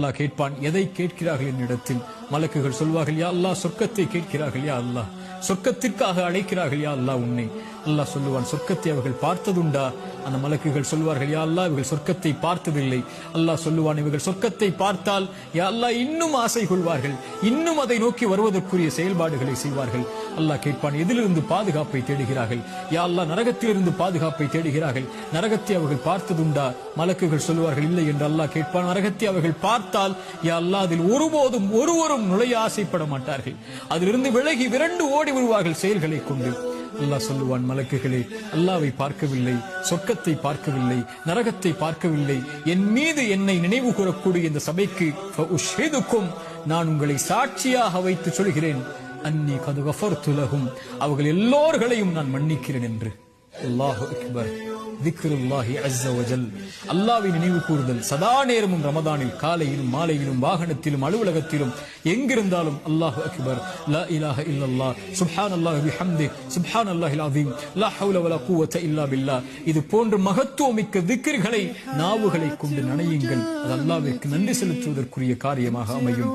அல்லாஹ் கேட்பான், எதை கேட்கிறார்கள் என்னிடத்தில்? மலக்குகள் சொல்வார்கள், யா அல்லாஹ் சொர்க்கத்தை கேட்கிறார்கள், யா அல்லாஹ் சொர்க்கத்திற்காக அழைக்கிறார்கள், யா அல்லாஹ் உன்னை. அல்லாஹ் சொல்லுவான், சொர்க்கத்தை அவர்கள் பார்த்ததுண்டா? அந்த மலக்குகள் சொல்வார்கள், யா அல்லாஹ் இவர்கள் சொர்க்கத்தை பார்த்ததில்லை. அல்லாஹ் சொல்லுவான், இவர்கள் சொர்க்கத்தை பார்த்தால் யா அல்லாஹ் இன்னும் ஆசை கொள்வார்கள், இன்னும் அதை நோக்கி வருவதற்குரிய செயல்பாடுகளை செய்வார்கள். அல்லாஹ் கேட்பான், எதிலிருந்து பாதுகாப்பை தேடுகிறார்கள்? யா அல்லாஹ் நரகத்திலிருந்து பாதுகாப்பை தேடுகிறார்கள். நரகத்தை அவர்கள் பார்த்ததுண்டா? மலக்குகள் சொல்லுவார்கள், இல்லை என்று அல்லாஹ் கேட்பான், நரகத்தை அவர்கள் பார்த்தால் யா அல்லாஹ் அதில் ஒருபோதும் ஒருவரும் நுழைய ஆசைப்பட மாட்டார்கள். அதிலிருந்து விலகி விரண்டு ஓடி வருவார்கள் செயல்களை கொண்டு. அல்லாஹ் சொல்லுவான், மலக்குகளே, அல்லாஹ்வை பார்க்கவில்லை, சொர்க்கத்தை பார்க்கவில்லை, நரகத்தை பார்க்கவில்லை, என் மீது என்னை நினைவு கூறக்கூடிய இந்த சபைக்கு நான் உங்களை சாட்சியாக வைத்து சொல்கிறேன், அன்னி கது கஃபர்து லஹும், அவர்கள் எல்லோர்களையும் நான் மன்னிக்கிறேன் என்று. அல்லாஹு அக்பர். திக்ருல்லாஹி அஸ்ஸ வஜல், அல்லாஹ்வை நினைவு கூறுதல் சதா நேரமும் ரமதானில், காலையிலும் மாலையிலும், வாகனத்திலும், அலுவலகத்திலும், எங்கிருந்தாலும் அல்லாஹு அக்பர், லா இலாஹ இல்லல்லாஹ், சுப்ஹானல்லாஹி பிஹம்திஹி, சுப்ஹானல்லாஹில் அஸீம், லா ஹவ்ல வலா குவத்த இல்லா பில்லாஹ். இது போன்ற மகத்துவமிக்க திக்ர்களை நாவுகளை கொண்டு நனையுங்கள். அது அல்லாஹ்விற்கு நன்றி செலுத்துவதற்குரிய காரியமாக அமையும்.